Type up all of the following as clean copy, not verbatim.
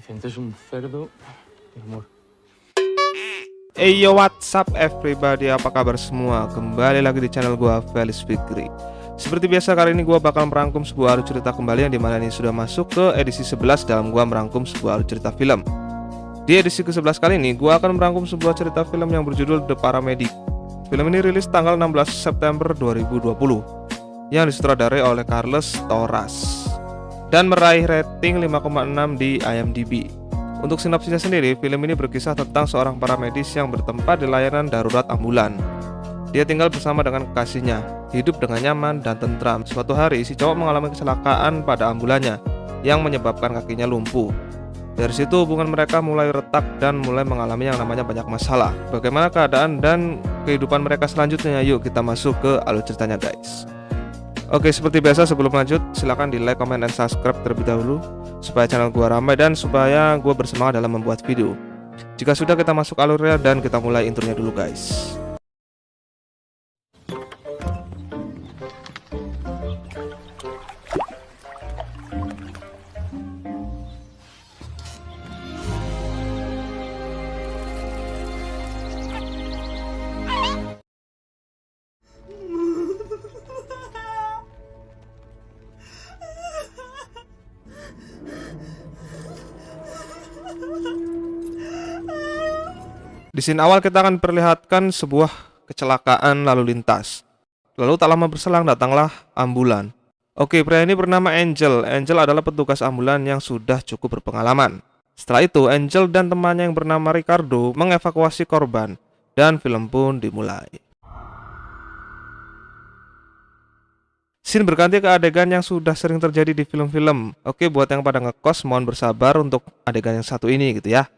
Vicente es un cerdo, mi amor. Hey yo, what's up everybody, apa kabar semua? Kembali lagi di channel gua, Felis Fikri. Seperti biasa, kali ini gua bakal merangkum sebuah alur cerita kembali yang dimana ini sudah masuk ke edisi 11 dalam gua merangkum sebuah alur cerita film. Di edisi ke-11 kali ini, gua akan merangkum sebuah cerita film yang berjudul The Paramedic. Film ini rilis tanggal 16 September 2020 yang disutradarai oleh Carlos Torras dan meraih rating 5,6 di IMDb. Untuk sinopsisnya sendiri, film ini berkisah tentang seorang paramedis yang bertempat di layanan darurat ambulan. Dia tinggal bersama dengan kekasihnya, hidup dengan nyaman dan tentram. Suatu hari, si cowok mengalami kecelakaan pada ambulannya yang menyebabkan kakinya lumpuh. Dari situ hubungan mereka mulai retak dan mulai mengalami yang namanya banyak masalah. Bagaimana keadaan dan kehidupan mereka selanjutnya? Yuk kita masuk ke alur ceritanya, guys. Oke, seperti biasa sebelum lanjut, silahkan di like, comment, dan subscribe terlebih dahulu supaya channel gua ramai dan supaya gua bersemangat dalam membuat video. Jika sudah, kita masuk alurnya dan kita mulai intronya dulu, guys. Di scene awal kita akan perlihatkan sebuah kecelakaan lalu lintas. Lalu tak lama berselang datanglah ambulan. Oke, pria ini bernama Angel. Angel adalah petugas ambulan yang sudah cukup berpengalaman. Setelah itu, Angel dan temannya yang bernama Ricardo mengevakuasi korban dan film pun dimulai. Scene berganti ke adegan yang sudah sering terjadi di film-film. Oke, buat yang pada ngekos, mohon bersabar untuk adegan yang satu ini gitu ya.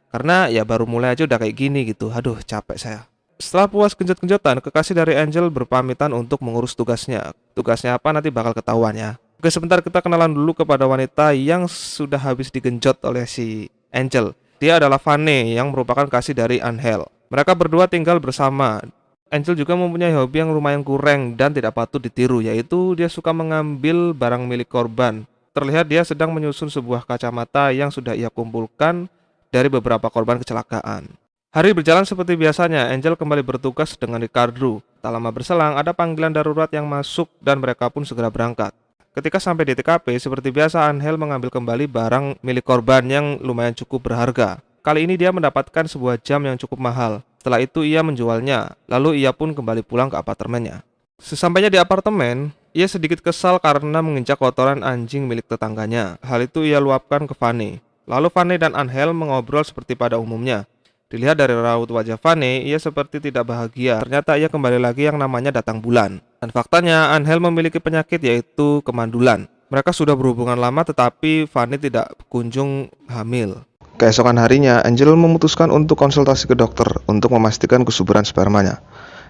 Karena ya baru mulai aja udah kayak gini gitu. Aduh, capek saya. Setelah puas genjot-genjotan, kekasih dari Angel berpamitan untuk mengurus tugasnya. Tugasnya apa nanti bakal ketahuan ya. Oke, sebentar kita kenalan dulu kepada wanita yang sudah habis digenjot oleh si Angel. Dia adalah Vane yang merupakan kasih dari Angel. Mereka berdua tinggal bersama. Angel juga mempunyai hobi yang lumayan kurang dan tidak patut ditiru, yaitu dia suka mengambil barang milik korban. Terlihat dia sedang menyusun sebuah kacamata yang sudah ia kumpulkan dari beberapa korban kecelakaan. Hari berjalan seperti biasanya, Angel kembali bertugas dengan Ricardo. Tak lama berselang, ada panggilan darurat yang masuk dan mereka pun segera berangkat. Ketika sampai di TKP, seperti biasa Angel mengambil kembali barang milik korban yang lumayan cukup berharga. Kali ini dia mendapatkan sebuah jam yang cukup mahal. Setelah itu ia menjualnya, lalu ia pun kembali pulang ke apartemennya. Sesampainya di apartemen, ia sedikit kesal karena menginjak kotoran anjing milik tetangganya. Hal itu ia luapkan ke Vane. Lalu Vane dan Angel mengobrol seperti pada umumnya. Dilihat dari raut wajah Vane, ia seperti tidak bahagia. Ternyata ia kembali lagi yang namanya datang bulan. Dan faktanya, Angel memiliki penyakit yaitu kemandulan. Mereka sudah berhubungan lama tetapi Vane tidak kunjung hamil. Keesokan harinya, Angel memutuskan untuk konsultasi ke dokter untuk memastikan kesuburan spermanya.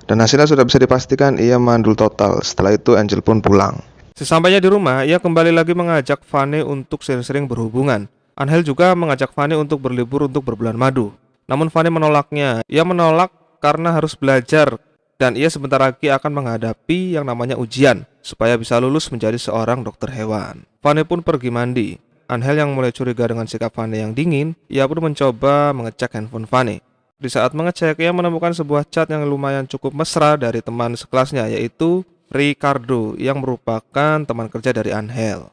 Dan hasilnya sudah bisa dipastikan ia mandul total. Setelah itu Angel pun pulang. Sesampainya di rumah, ia kembali lagi mengajak Vane untuk sering-sering berhubungan. Angel juga mengajak Vane untuk berlibur untuk berbulan madu. Namun Vane menolaknya. Ia menolak karena harus belajar dan ia sebentar lagi akan menghadapi yang namanya ujian supaya bisa lulus menjadi seorang dokter hewan. Vane pun pergi mandi. Angel yang mulai curiga dengan sikap Vane yang dingin, ia pun mencoba mengecek handphone Vane. Di saat mengecek, ia menemukan sebuah chat yang lumayan cukup mesra dari teman sekelasnya, yaitu Ricardo yang merupakan teman kerja dari Angel.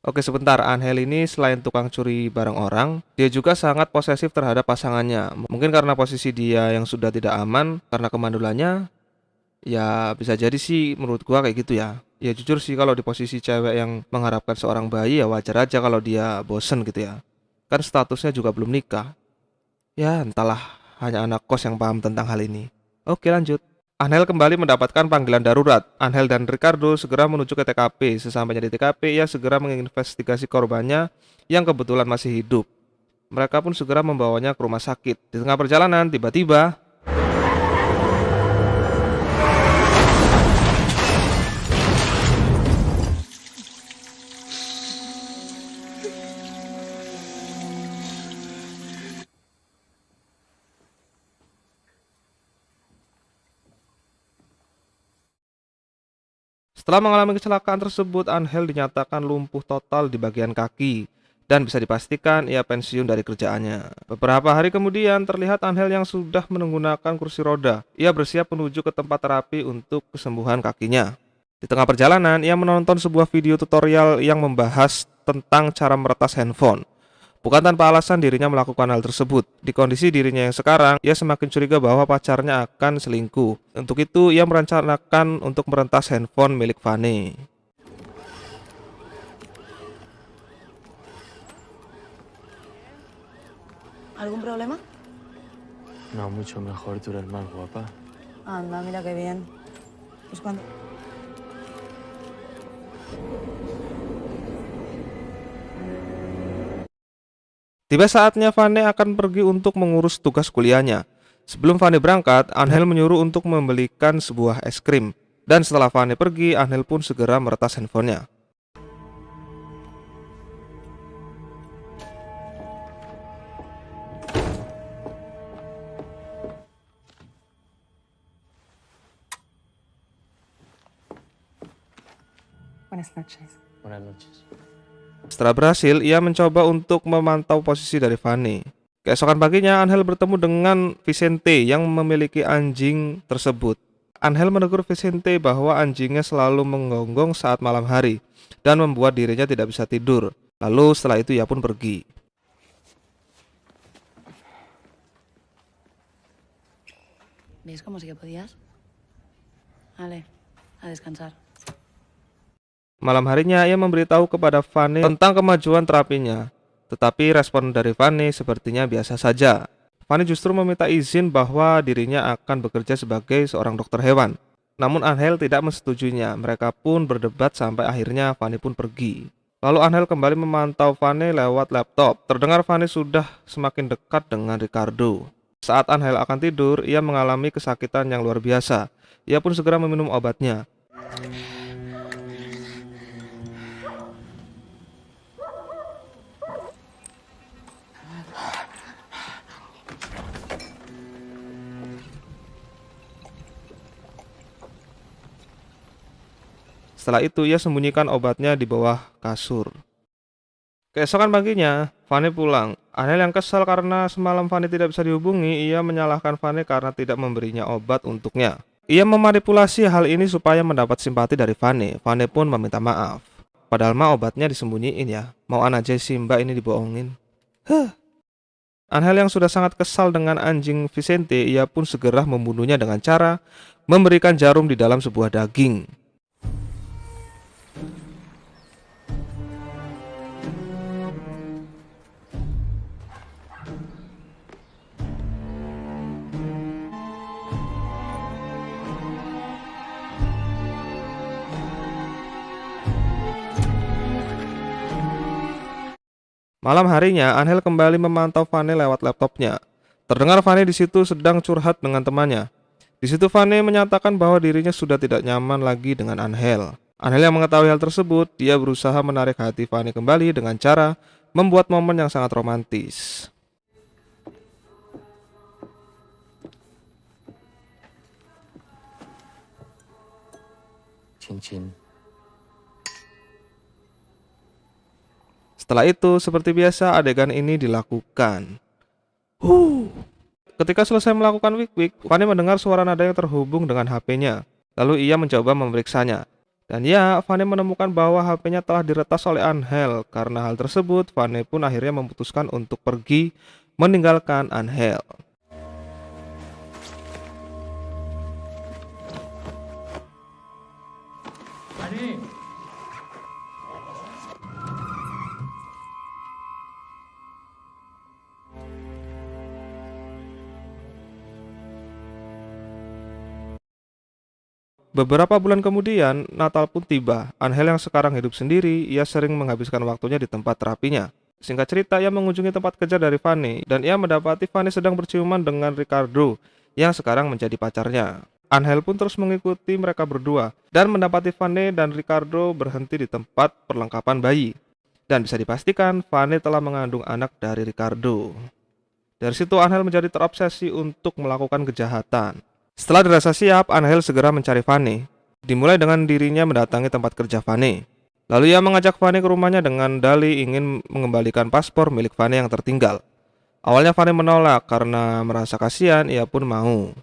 Oke, sebentar, Angel ini selain tukang curi barang orang, dia juga sangat posesif terhadap pasangannya. Mungkin karena posisi dia yang sudah tidak aman karena kemandulannya, ya bisa jadi sih menurut gua kayak gitu ya. Ya jujur sih, kalau di posisi cewek yang mengharapkan seorang bayi ya wajar aja kalau dia bosen gitu ya. Kan statusnya juga belum nikah. Ya entahlah, hanya anak kos yang paham tentang hal ini. Oke, lanjut. Angel kembali mendapatkan panggilan darurat. Angel dan Ricardo segera menuju ke TKP. Sesampainya di TKP, ia segera menginvestigasi korbannya yang kebetulan masih hidup. Mereka pun segera membawanya ke rumah sakit. Di tengah perjalanan, tiba-tiba setelah mengalami kecelakaan tersebut, Angel dinyatakan lumpuh total di bagian kaki dan bisa dipastikan ia pensiun dari kerjaannya. Beberapa hari kemudian terlihat Angel yang sudah menggunakan kursi roda. Ia bersiap menuju ke tempat terapi untuk kesembuhan kakinya. Di tengah perjalanan, ia menonton sebuah video tutorial yang membahas tentang cara meretas handphone. Bukan tanpa alasan dirinya melakukan hal tersebut. Di kondisi dirinya yang sekarang, ia semakin curiga bahwa pacarnya akan selingkuh. Untuk itu, ia merencanakan untuk merentas handphone milik Fanny. ¿Algún problema? No, mucho mejor, tú eres más guapa. Anda, mira qué bien. Pues cuando... Tiba saatnya Fanny akan pergi untuk mengurus tugas kuliahnya. Sebelum Fanny berangkat, Angel menyuruh untuk membelikan sebuah es krim. Dan setelah Fanny pergi, Angel pun segera meretas handphonenya. Buenas noches. Buenas noches. Setelah berhasil, ia mencoba untuk memantau posisi dari Fanny. Keesokan paginya, Angel bertemu dengan Vicente yang memiliki anjing tersebut. Angel menegur Vicente bahwa anjingnya selalu menggonggong saat malam hari dan membuat dirinya tidak bisa tidur. Lalu setelah itu ia pun pergi. ¿Ves cómo sí que podías? Vale, a descansar. Malam harinya ia memberitahu kepada Fanny tentang kemajuan terapinya. Tetapi respon dari Fanny sepertinya biasa saja. Fanny justru meminta izin bahwa dirinya akan bekerja sebagai seorang dokter hewan. Namun Angel tidak mensetujuinya. Mereka pun berdebat sampai akhirnya Fanny pun pergi. Lalu Angel kembali memantau Fanny lewat laptop. Terdengar Fanny sudah semakin dekat dengan Ricardo. Saat Angel akan tidur, ia mengalami kesakitan yang luar biasa. Ia pun segera meminum obatnya. Setelah itu ia sembunyikan obatnya di bawah kasur. Keesokan paginya, Fanny pulang. Angel yang kesal karena semalam Fanny tidak bisa dihubungi, ia menyalahkan Fanny karena tidak memberinya obat untuknya. Ia memanipulasi hal ini supaya mendapat simpati dari Fanny. Fanny pun meminta maaf. Padahal mah obatnya disembunyiin ya. Mauan aja si mbak ini dibohongin. Angel yang sudah sangat kesal dengan anjing Vicente, ia pun segera membunuhnya dengan cara memberikan jarum di dalam sebuah daging. Malam harinya, Angel kembali memantau Fanny lewat laptopnya. Terdengar Fanny di situ sedang curhat dengan temannya. Di situ Fanny menyatakan bahwa dirinya sudah tidak nyaman lagi dengan Angel. Angel yang mengetahui hal tersebut, dia berusaha menarik hati Fanny kembali dengan cara membuat momen yang sangat romantis. Cincin. Setelah itu, seperti biasa, adegan ini dilakukan. Ketika selesai melakukan wik-wik, Fanny mendengar suara nada yang terhubung dengan HP-nya. Lalu ia mencoba memeriksanya. Dan ya, Fanny menemukan bahwa HP-nya telah diretas oleh Angel. Karena hal tersebut, Fanny pun akhirnya memutuskan untuk pergi meninggalkan Angel. Beberapa bulan kemudian, Natal pun tiba. Angel yang sekarang hidup sendiri, ia sering menghabiskan waktunya di tempat terapinya. Singkat cerita, ia mengunjungi tempat kerja dari Fanny, dan ia mendapati Fanny sedang berciuman dengan Ricardo, yang sekarang menjadi pacarnya. Angel pun terus mengikuti mereka berdua, dan mendapati Fanny dan Ricardo berhenti di tempat perlengkapan bayi. Dan bisa dipastikan, Fanny telah mengandung anak dari Ricardo. Dari situ, Angel menjadi terobsesi untuk melakukan kejahatan. Setelah dirasa siap, Angel segera mencari Fanny. Dimulai dengan dirinya mendatangi tempat kerja Fanny. Lalu ia mengajak Fanny ke rumahnya dengan dalih ingin mengembalikan paspor milik Fanny yang tertinggal. Awalnya Fanny menolak karena merasa kasihan, ia pun mau.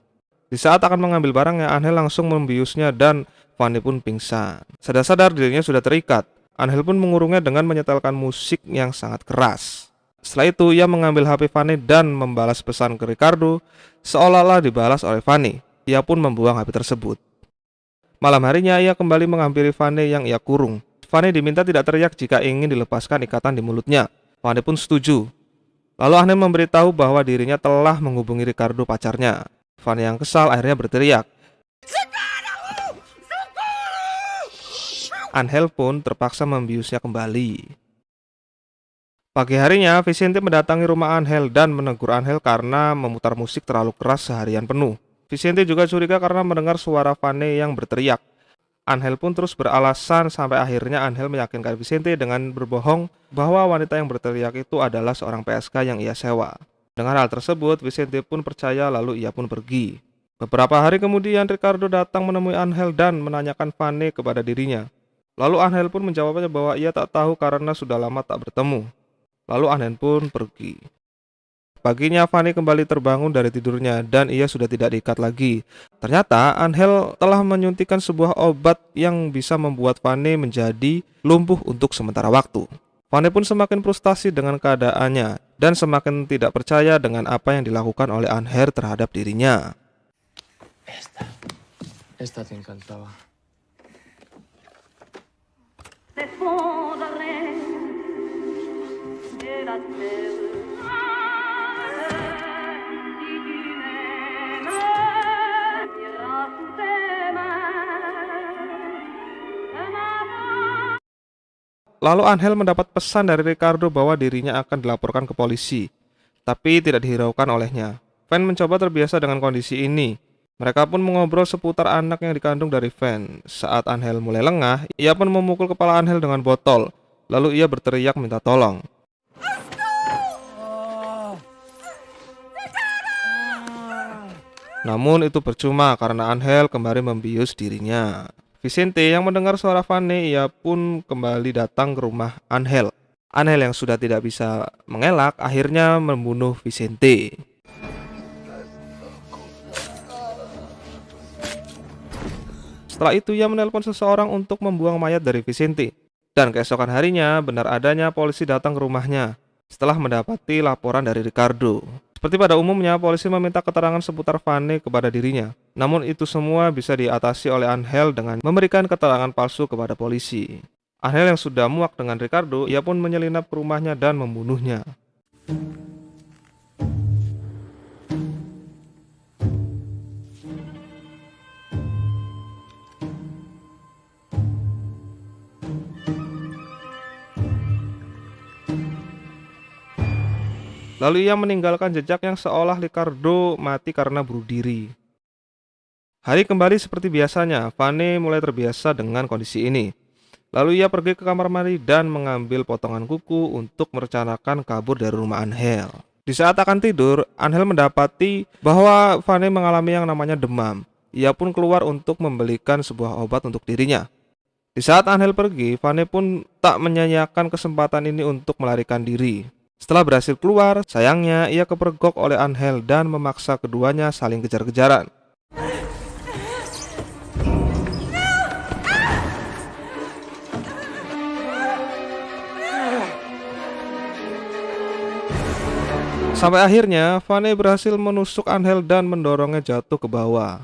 Di saat akan mengambil barangnya, Angel langsung membiusnya dan Fanny pun pingsan. Sadar-sadar dirinya sudah terikat. Angel pun mengurungnya dengan menyetelkan musik yang sangat keras. Setelah itu ia mengambil HP Fanny dan membalas pesan ke Ricardo seolah-olah dibalas oleh Fanny. Ia pun membuang HP tersebut. Malam harinya ia kembali menghampiri Fanny yang ia kurung. Fanny diminta tidak teriak jika ingin dilepaskan ikatan di mulutnya. Fanny pun setuju. Lalu Angel memberitahu bahwa dirinya telah menghubungi Ricardo pacarnya. Fanny yang kesal akhirnya berteriak. Angel pun terpaksa membiusnya kembali. Pagi harinya, Vicente mendatangi rumah Angel dan menegur Angel karena memutar musik terlalu keras seharian penuh. Vicente juga curiga karena mendengar suara Fanny yang berteriak. Angel pun terus beralasan sampai akhirnya Angel meyakinkan Vicente dengan berbohong bahwa wanita yang berteriak itu adalah seorang PSK yang ia sewa. Dengan hal tersebut, Vicente pun percaya lalu ia pun pergi. Beberapa hari kemudian, Ricardo datang menemui Angel dan menanyakan Fanny kepada dirinya. Lalu Angel pun menjawabnya bahwa ia tak tahu karena sudah lama tak bertemu. Lalu Angel pun pergi. Paginya Fanny kembali terbangun dari tidurnya dan ia sudah tidak diikat lagi. Ternyata Angel telah menyuntikkan sebuah obat yang bisa membuat Fanny menjadi lumpuh untuk sementara waktu. Fanny pun semakin frustasi dengan keadaannya dan semakin tidak percaya dengan apa yang dilakukan oleh Angel terhadap dirinya. Esta te encantaba. Lalu Angel mendapat pesan dari Ricardo bahwa dirinya akan dilaporkan ke polisi, tapi tidak dihiraukan olehnya. Van mencoba terbiasa dengan kondisi ini. Mereka pun mengobrol seputar anak yang dikandung dari Van. Saat Angel mulai lengah, ia pun memukul kepala Angel dengan botol. Lalu ia berteriak minta tolong. Namun itu percuma karena Angel kembali membius dirinya. Vicente yang mendengar suara Fanny, ia pun kembali datang ke rumah Angel. Angel yang sudah tidak bisa mengelak akhirnya membunuh Vicente. Setelah itu ia menelpon seseorang untuk membuang mayat dari Vicente. Dan keesokan harinya benar adanya polisi datang ke rumahnya setelah mendapati laporan dari Ricardo. Seperti pada umumnya, polisi meminta keterangan seputar Fanny kepada dirinya. Namun itu semua bisa diatasi oleh Angel dengan memberikan keterangan palsu kepada polisi. Angel yang sudah muak dengan Ricardo, ia pun menyelinap ke rumahnya dan membunuhnya. Lalu ia meninggalkan jejak yang seolah Ricardo mati karena bunuh diri. Hari kembali seperti biasanya, Fanny mulai terbiasa dengan kondisi ini. Lalu ia pergi ke kamar mandi dan mengambil potongan kuku untuk merencanakan kabur dari rumah Angel. Di saat akan tidur, Angel mendapati bahwa Fanny mengalami yang namanya demam. Ia pun keluar untuk membelikan sebuah obat untuk dirinya. Di saat Angel pergi, Fanny pun tak menyia-nyiakan kesempatan ini untuk melarikan diri. Setelah berhasil keluar, sayangnya ia kepergok oleh Angel dan memaksa keduanya saling kejar-kejaran. Sampai akhirnya, Fanny berhasil menusuk Angel dan mendorongnya jatuh ke bawah.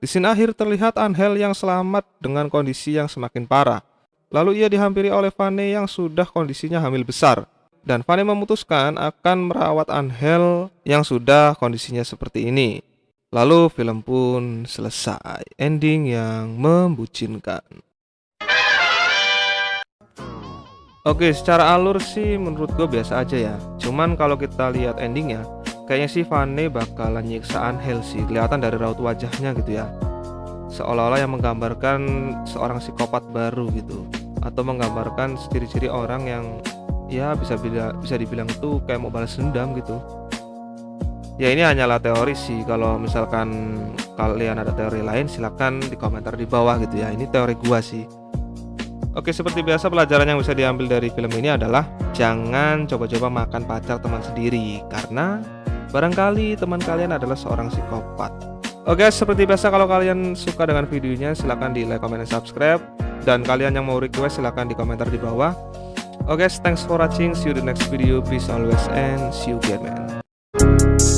Di sini akhir terlihat Angel yang selamat dengan kondisi yang semakin parah. Lalu ia dihampiri oleh Fanny yang sudah kondisinya hamil besar. Dan Fanny memutuskan akan merawat Angel yang sudah kondisinya seperti ini. Lalu film pun selesai. Ending yang membucinkan. Oke, secara alur sih menurut gue biasa aja ya. Cuman kalau kita lihat endingnya, kayaknya sih Fanny bakalan nyiksa Angel sih. Kelihatan dari raut wajahnya gitu ya. Seolah-olah yang menggambarkan seorang psikopat baru gitu. Atau menggambarkan ciri-ciri orang yang ya bisa dibilang itu kayak mau balas dendam gitu. Ya ini hanyalah teori sih. Kalau misalkan kalian ada teori lain silahkan di komentar di bawah gitu ya. Ini teori gua sih. Oke, seperti biasa pelajaran yang bisa diambil dari film ini adalah jangan coba-coba makan pacar teman sendiri, karena barangkali teman kalian adalah seorang psikopat. Oke, seperti biasa kalau kalian suka dengan videonya silahkan di like, comment, dan subscribe. Dan kalian yang mau request silahkan di komentar di bawah. Oke, thanks for watching. See you in the next video. Peace always and see you again, man.